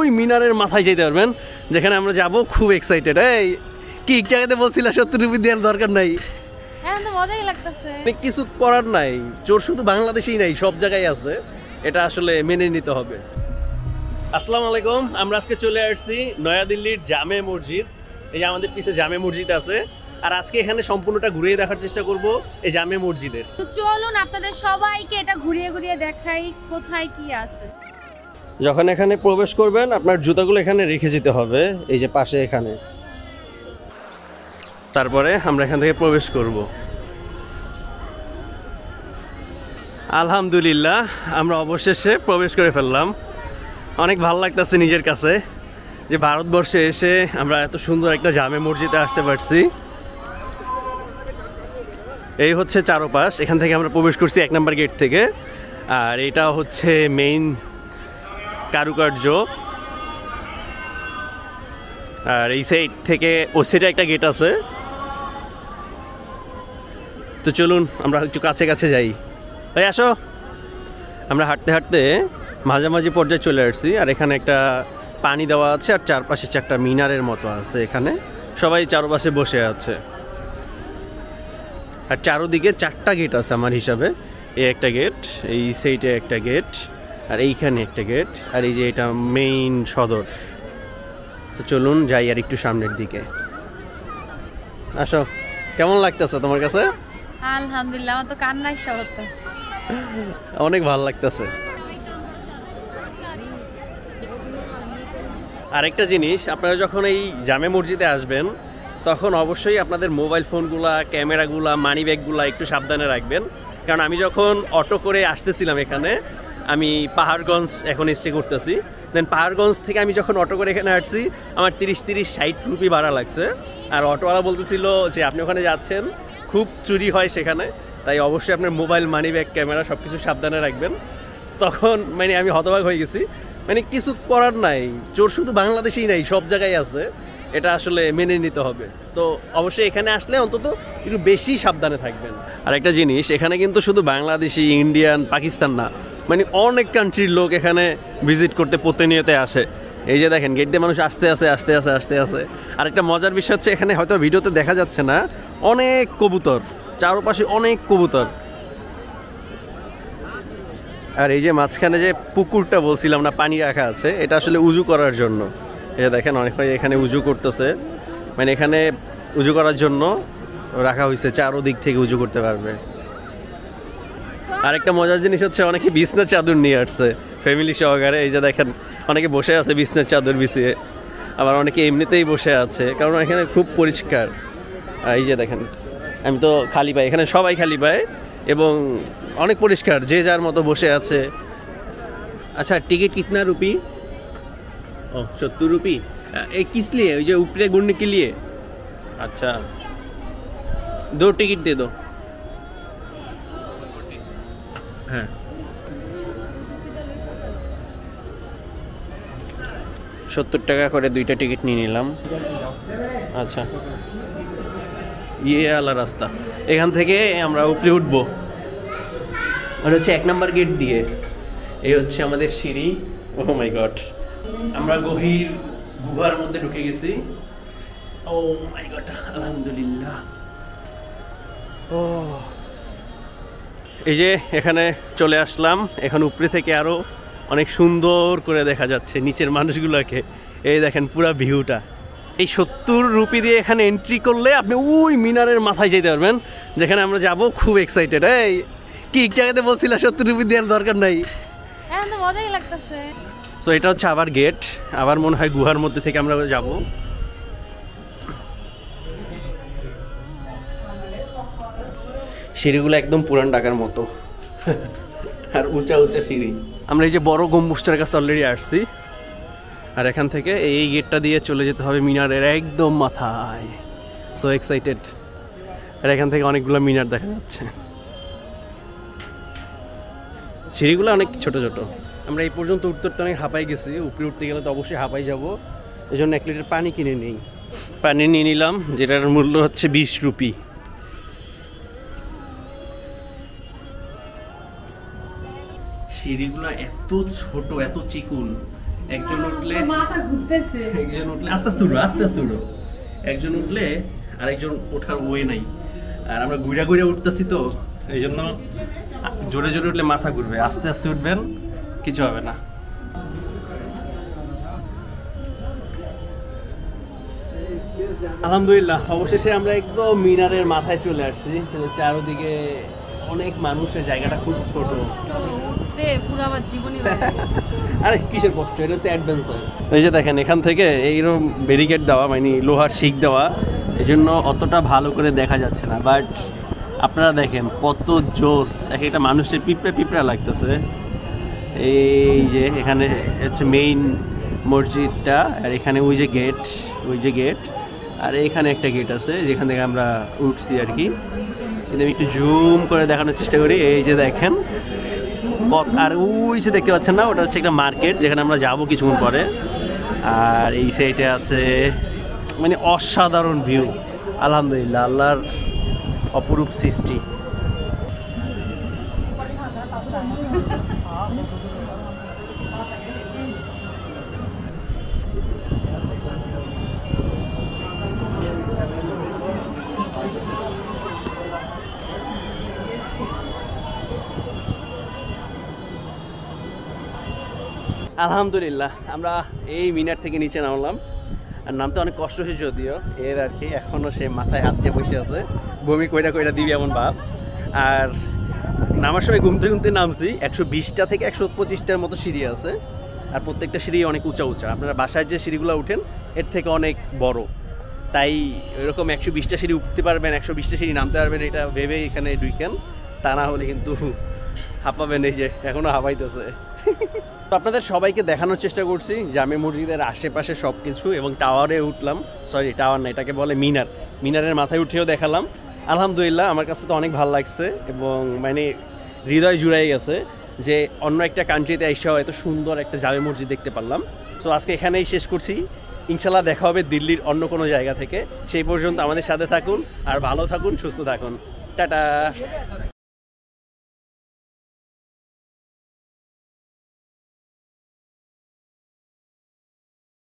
ওই মিনারের মাথায় যেতে পারবেন যেখানে আমরা যাব। খুব এক্সাইটেড। এই কি একটু আগে বলছিলা 70 রুপি দেওয়ার দরকার নাই, এখন তো মজাই লাগতেছে। কিছু করার নাই, চোর শুধু বাংলাদেশেই নাই, সব জায়গায় আছে, এটা আসলে মেনে নিতে হবে। আসসালামু আলাইকুম, আমরা আজকে চলে আসছি নয়াদিল্লির জামে মসজিদ। এই যে আমাদের পিছে জামে মসজিদ আছে, আর আজকে এখানে সম্পূর্ণটা ঘুরিয়ে দেখার চেষ্টা করব এই জামে মসজিদের। তো চলুন আপনাদের সবাইকে এটা ঘুরিয়ে ঘুরিয়ে দেখাই কোথায় কি আছে। যখন এখানে প্রবেশ করবেন আপনার জুতাগুলো এখানে রেখে যেতে হবে, এই যে পাশে এখানে। তারপরে আমরা এখান থেকে প্রবেশ করব। আলহামদুলিল্লাহ আমরা অবশেষে প্রবেশ করে ফেললাম। অনেক ভালো লাগতেছে নিজের কাছে যে ভারতবর্ষে এসে আমরা এত সুন্দর একটা জামে মসজিদে আসতে পারছি। এই হচ্ছে চারপাশ, এখান থেকে আমরা প্রবেশ করছি 1 নম্বর গেট থেকে। আর এটা হচ্ছে মেইন কারুকার্য। আর এই সাইড থেকে ওই সাইডে একটা গেট আছে। তো চলুন আমরা একটু কাছে কাছে যাই। তাই আসো, আমরা হাঁটতে হাঁটতে মাঝামাঝি পর্যায়ে চলে আসছি। আর এখানে একটা পানি দেওয়া আছে, আর চারপাশে 4টা মিনারের মতো আছে। এখানে সবাই চারপাশে বসে আছে, আর চারোদিকে 4টা গেট আছে আমার হিসাবে। এই একটা গেট, এই সাইডে একটা গেট, আর এইখানে একটা গেট, আর এই যে এটা মেইন সদর। তো চলুন যাই আর একটু সামনের দিকে। আসো, কেমন লাগতেছে তোমার কাছে? আলহামদুলিল্লাহ, আমার তো কান্নাই হচ্ছে, অনেক ভালো লাগতেছে। আরেকটা জিনিস, আপনারা যখন এই জামে মসজিদে আসবেন তখন অবশ্যই আপনাদের মোবাইল ফোনগুলা, ক্যামেরাগুলা, মানি ব্যাগগুলা একটু সাবধানে রাখবেন। কারণ আমি যখন অটো করে আসতেছিলাম এখানে, আমি পাহাড়গঞ্জ এখন স্টে করতেছি, দেন পাহাড়গঞ্জ থেকে আমি যখন অটো করে এখানে আসছি আমার 30-60 রুপি ভাড়া লাগছে। আর অটোওয়ালা বলতেছিল যে আপনি ওখানে যাচ্ছেন, খুব চুরি হয় সেখানে, তাই অবশ্যই আপনার মোবাইল, মানি ব্যাগ, ক্যামেরা সব কিছু সাবধানে রাখবেন। তখন আমি হতবাক হয়ে গেছি, কিছু করার নাই, চোর শুধু বাংলাদেশেই নাই, সব জায়গায় আছে, এটা আসলে মেনে নিতে হবে। তো অবশ্যই এখানে আসলে অন্তত একটু বেশি সাবধানে থাকবেন। আর একটা জিনিস, এখানে কিন্তু শুধু বাংলাদেশি, ইন্ডিয়ান, পাকিস্তান না, অনেক কান্ট্রির লোক এখানে ভিজিট করতে প্রতিনিয়ত আসে। এই যে দেখেন গেট দিয়ে মানুষ আসতে আসে। আর একটা মজার বিষয় হচ্ছে, এখানে হয়তো ভিডিওতে দেখা যাচ্ছে না, অনেক কবুতর, চারপাশে অনেক কবুতর। আর এই যে মাঝখানে যে পুকুরটা বলছিলাম না, পানি রাখা আছে, এটা আসলে উজু করার জন্য। এই যে দেখেন অনেক ভাই এখানে উজু করতেছে, এখানে উজু করার জন্য রাখা হয়েছে, চারোদিক থেকে উজু করতে পারবে। আরেকটা মজার জিনিস হচ্ছে, অনেকে বিছনার চাদর নিয়ে আসছে ফ্যামিলি সহকারে। এই যে দেখেন অনেকে বসে আছে বিছনার চাদর বিছিয়ে, আবার অনেকে এমনিতেই বসে আছে, কারণ এখানে খুব পরিষ্কার। এই যে দেখেন, আমি তো খালি পাই, এখানে সবাই খালি পায় এবং অনেক পরিষ্কার, যে যার মতো বসে আছে। আচ্ছা, টিকিট কিতনা রুপি? ও 70 রুপি। এই किस लिए? ওই যে উপরে ঘুরने के लिए? अच्छा, 2 टिकट दे दो। হ্যাঁ, 70 টাকা করে 2টা টিকিট নিয়ে নিলাম। আচ্ছা, ইয়ে আলা রাস্তা, এখান থেকে আমরা উপরে উঠবো। আর হচ্ছে 1 নম্বর গেট দিয়ে। এই হচ্ছে আমাদের সিঁড়ি। ও মাই গড, আমরা গভীর গুহার মধ্যে ঢুকে গেছি। ও মাই গড, আলহামদুলিল্লাহ। ও, এই যে এখানে চলে আসলাম। এখন উপরে থেকে আরো অনেক সুন্দর করে দেখা যাচ্ছে নিচের মানুষগুলোকে। এই দেখেন পুরা ভিউটা। এই 70 রুপি দিয়ে এখানে এন্ট্রি করলে আপনি ওই মিনারের মাথায় যেতে পারবেন যেখানে আমরা যাব। খুব এক্সাইটেড। এই কি একটু আগে বলছিলা 70 রুপি দেওয়ার দরকার নাই, এখন তো মজাই লাগতেছে। সো এটা হচ্ছে আবার গেট, আবার মনে হয় গুহার মধ্যে থেকে আমরা যাব। সিঁড়িগুলো একদম পুরান ঢাকার মতো, আর উঁচা উঁচা সিঁড়ি। আমরা এই যে বড় গম্বুজটার কাছে অলরেডি আসছি, আর এখান থেকে এই গেটটা দিয়ে চলে যেতে হবে মিনারের একদম মাথায়। So excited. আর এখান থেকে অনেকগুলো মিনার দেখা যাচ্ছে। সিঁড়িগুলো অনেক ছোট ছোট। আমরা এই পর্যন্ত উঠতে অনেক হাঁপাই গেছি, উপরে উঠতে গেলে তো অবশ্যই হাঁপাই যাব। এই জন্য 1 লিটার পানি কিনে নিই। পানি নিয়ে নিলাম, যেটার মূল্য হচ্ছে 20 রুপি। সিঁড়িগুলো এত ছোট, এত চিকুন, একজন উঠলে মাথা ঘুরতেছে। একজন উঠলে আস্তে আস্তে উঠো একজন উঠলে আরেকজন ওঠার ওয়ে নাই, আর আমরা ঘুরে ঘুরে উঠতেছি তো এই জন্য জোরে জোরে উঠলে মাথা ঘুরবে, আস্তে আস্তে উঠবেন, কিছু হবে না। আলহামদুলিল্লাহ অবশেষে আমরা একদম মিনারের মাথায় চলে আসছি। চারদিকে অনেক মানুষের, জায়গাটা খুব ছোট। পুরো আমার জীবনই আরে কিসের কষ্ট, এটা হচ্ছে অ্যাডভেঞ্চার। এই যে দেখেন এখান থেকে এইরকম ব্যারিকেড দেওয়া, মানে লোহার শিক দেওয়া, এই জন্য অতটা ভালো করে দেখা যাচ্ছে না, বাট আপনারা দেখেন কত জোস, এক একটা মানুষের পিঁপড়া লাগতেছে। এই যে এখানে হচ্ছে মেইন মসজিদটা, আর এখানে ওই যে গেট, আর এখানে একটা গেট আছে যেখান থেকে আমরা উঠছি আর কি। কিন্তু আমি একটু জুম করে দেখানোর চেষ্টা করি। এই যে দেখেন আর ওই যে দেখতে পাচ্ছেন না, ওটা হচ্ছে একটা মার্কেট যেখানে আমরা যাবো কিছুক্ষণ পরে। আর এই সাইডে আছে মানে অসাধারণ ভিউ, আলহামদুলিল্লাহ আল্লাহর অপরূপ সৃষ্টি। আলহামদুলিল্লাহ আমরা এই মিনার থেকে নিচে নামলাম, আর নামতে অনেক কষ্ট হয়েছে যদিও এর আর কি, এখনও সে মাথায় হাত দিয়ে বসে আছে, বমি কইরা দিবি এমন ভাব। আর নামার সময় ঘুমতে নামছি, 120টা থেকে 125টার মতো সিঁড়ি আছে, আর প্রত্যেকটা সিঁড়ি অনেক উঁচা। আপনারা বাসায় যে সিঁড়িগুলো উঠেন এর থেকে অনেক বড়, তাই এরকম 120টা সিঁড়ি উঠতে পারবেন, 120টা সিঁড়ি নামতে পারবেন এটা ভেবে এখানে ঢুকেন, তা না হলে কিন্তু হাঁপাবেন। এই যে এখনও হাঁপাইতেছে। তো আপনাদের সবাইকে দেখানোর চেষ্টা করছি জামে মসজিদের আশেপাশে সব কিছু, এবং টাওয়ারে উঠলাম, সরি টাওয়ার না, এটাকে বলে মিনারের মাথায় উঠেও দেখালাম। আলহামদুলিল্লাহ আমার কাছে তো অনেক ভালো লাগছে, এবং মানে হৃদয় জুড়াই গেছে যে অন্য একটা কান্ট্রিতে এসেও এত সুন্দর একটা জামে মসজিদ দেখতে পারলাম। সো আজকে এখানেই শেষ করছি, ইনশাল্লাহ দেখা হবে দিল্লির অন্য কোনো জায়গা থেকে। সেই পর্যন্ত আমাদের সাথে থাকুন, আর ভালো থাকুন, সুস্থ থাকুন, টাটা।